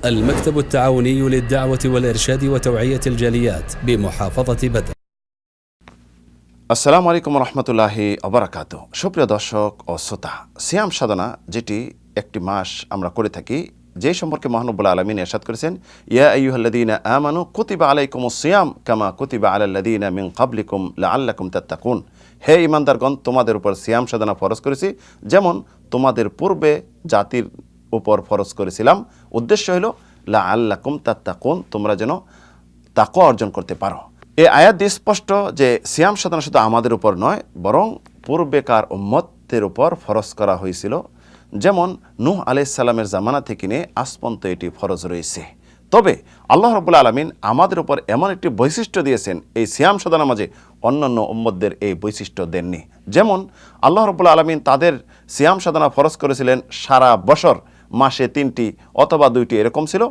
المكتب التعاوني للدعوة والإرشاد وتوعية الجاليات بمحافظة بدر। আসসালামু আলাইকুম রহমতুল্লাহি অবরাকাত। সুপ্রিয় দর্শক ও শ্রোতা, সিয়াম সাধনা যেটি একটি মাস আমরা করে থাকি, যে সম্পর্কে মহান রব্বুল আলামিন ইরশাদ করেছেন, ইয়া আইয়ুহাল্লাযীনা আমানু কুতিবা আলাইকুমুস সিয়াম কামা কুতিবা আলাল্লাযীনা মিন ক্বাবলিকুম লাআল্লাকুম তাত্তাকুন। হে ঈমানদারগণ, তোমাদের উপর সিয়াম সাধনা ফরজ করেছি, যেমন তোমাদের পূর্বে জাতির উপর ফরজ করেছিলাম। উদ্দেশ্য হলো লাআল্লাকুম তাত্তাকুন, তোমরা যেন তাকওয়া অর্জন করতে পারো। এই আয়াত দিয়ে স্পষ্ট যে সিয়াম সাধনা শুধু আমাদের উপর নয়, বরং পূর্বেকার উম্মতের উপর ফরজ করা হয়েছিল। যেমন নূহ আলাইহিস সালামের জামানা থেকে নিয়ে আজ পর্যন্ত এটি ফরজ রয়েছে। তবে আল্লাহ রাব্বুল আলামিন আমাদের উপর এমন একটি বৈশিষ্ট্য দিয়েছেন, এই সিয়াম সাধনার মাঝে অন্যান্য উম্মতদের এই বৈশিষ্ট্য দেননি। যেমন আল্লাহ রাব্বুল আলামিন তাদের সিয়াম সাধনা ফরজ করেছিলেন সারা বছর, মাসে 3টি অথবা 2টি এরকম ছিল।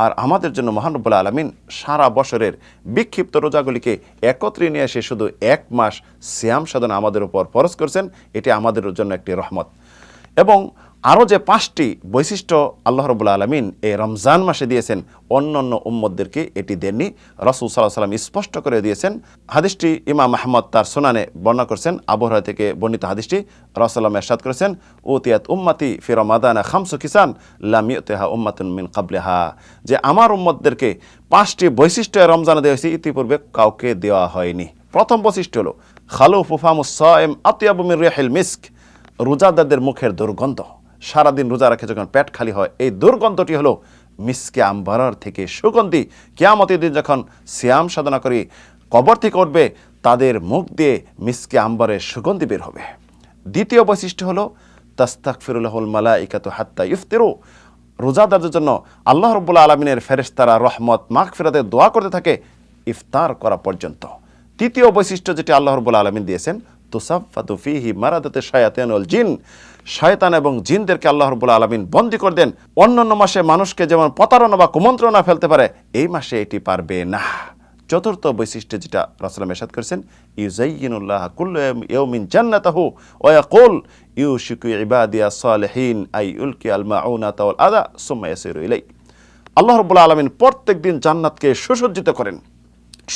আর আমাদের জন্য মহান রব্বুল আলামিন সারা বছরের বিক্ষিপ্ত রোজাগুলিকে একত্রে নিয়ে এসে শুধু 1 মাস সিয়াম সাধনা আমাদের উপর ফরজ করেছেন। এটি আমাদের জন্য একটি রহমত। এবং আরও যে 5টি বৈশিষ্ট্য আল্লাহ রাব্বুল আলামিন এই রমজান মাসে দিয়েছেন, অন্যান্য উম্মতদেরকে এটি দেননি। রাসূল সাল্লাল্লাহু আলাইহি ওয়াসাল্লাম স্পষ্ট করে দিয়েছেন। হাদিসটি ইমাম আহমদ তার সুনানে বর্ণনা করেছেন। আবু হুরায়রা থেকে বর্ণিত হাদিসটি, রাসূলুল্লাহ ইরশাদ করেছেন, উতিয়াত উম্মতি ফি রমাদানা খামসু কিসান লাম ইউতিহা উম্মাতুন মিন ক্বাবলিহা, যে আমার উম্মতদেরকে 5টি বৈশিষ্ট্য রমজানে দেওয়া হয়েছে, ইতিপূর্বে কাউকে দেওয়া হয়নি। প্রথম বৈশিষ্ট্য হলো খালুফু ফামুস সাইম আতিয়াবু মির রিহিল মিস্ক, রোজাদারদের মুখের দুর্গন্ধ, সারাদিন রোজা রাখে যখন পেট খালি হয়, এই দুর্গন্ধটি হলো মিসকে আম্বারার থেকে সুগন্ধি। কিয়ামতের দিন যখন সিয়াম সাধনা করি কবর থেকে উঠবে, তাদের মুখ দিয়ে মিসকে আম্বারের সুগন্ধি বের হবে। দ্বিতীয় বৈশিষ্ট্য হলো তাস্তাগফিরুলাহুল মালাইকাতু হাত্তা ইফতিরু, রোজাদারদের জন্য আল্লাহ রাব্বুল আলামিনের ফেরেশতারা রহমত মাগফিরাতের দোয়া করতে থাকে ইফতার করা পর্যন্ত। তৃতীয় বৈশিষ্ট্য যেটি আল্লাহ রাব্বুল আলামিন দিয়েছেন, তুসাফফাতু ফীহি মারাদাতুশ শায়াতিন ওয়াল জিন, শয়তান এবং জিনদেরকে আল্লাহ রাব্বুল আলামিন বন্দী করে দেন। অন্যান্য মাসে মানুষকে যেমন প্রতারণা বা কুমন্ত্রণা ফেলতে পারে, এই মাসে এটি পারবে না। চতুর্থ বৈশিষ্ট্য যেটা রাসূলুল্লাহ ইরশাদ করেছেন, ইউযায়্যিনুল্লাহ কুল্লু ইয়াউমিন জান্নাতাহু ওয়া ইয়াকুল ইউশিকু ইবাদিয়াস সালিহিন আই ইউলকিয়াল মাউনাতা ওয়াল আযা সুম্মা ইয়াসিরু ইলাই। আল্লাহ রাব্বুল আলামিন প্রত্যেকদিন জান্নাতকে সুসজ্জিত করেন,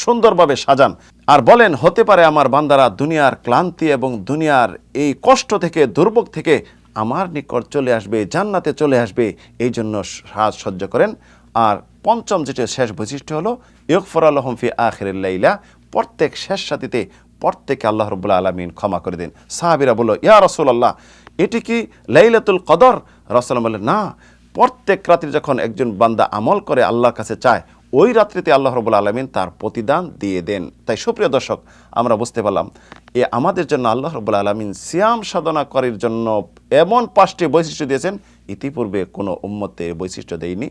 সুন্দরভাবে সাজান, আর বলেন, হতে পারে আমার বান্দারা দুনিয়ার ক্লান্তি এবং দুনিয়ার এই কষ্ট থেকে, দুর্ভোগ থেকে আমার নিকট চলে আসবে, জান্নাতে চলে আসবে, এই জন্য সাজসজ্জা করেন। আর পঞ্চম যেটা শেষ বৈশিষ্ট্য হলো ইগফার লাহুম ফি আখিরিল লাইলা, প্রত্যেক শেষ রাতিতে প্রত্যেকে আল্লাহ রাব্বুল আলামিন ক্ষমা করে দেন। সাহাবীরা বলল, ইয়া রাসূলুল্লাহ, এটি কি লাইলাতুল কদর? রাসূলুল্লাহ বললেন, না, প্রত্যেক রাতে যখন একজন বান্দা আমল করে আল্লাহর কাছে চায়, ওই রাত্রিতে আল্লাহ রাব্বুল আলামিন তার প্রতিদান দিয়ে দেন। তাই সুপ্রিয় দর্শক, আমরা বুঝতে পারলাম আমাদের জন্য আল্লাহ রাব্বুল আলামিন সিয়াম সাধনা করার জন্য এমন 5টি বৈশিষ্ট্য দিয়েছেন, ইতিপূর্বে কোনো উম্মতের বৈশিষ্ট্য দেয়নি।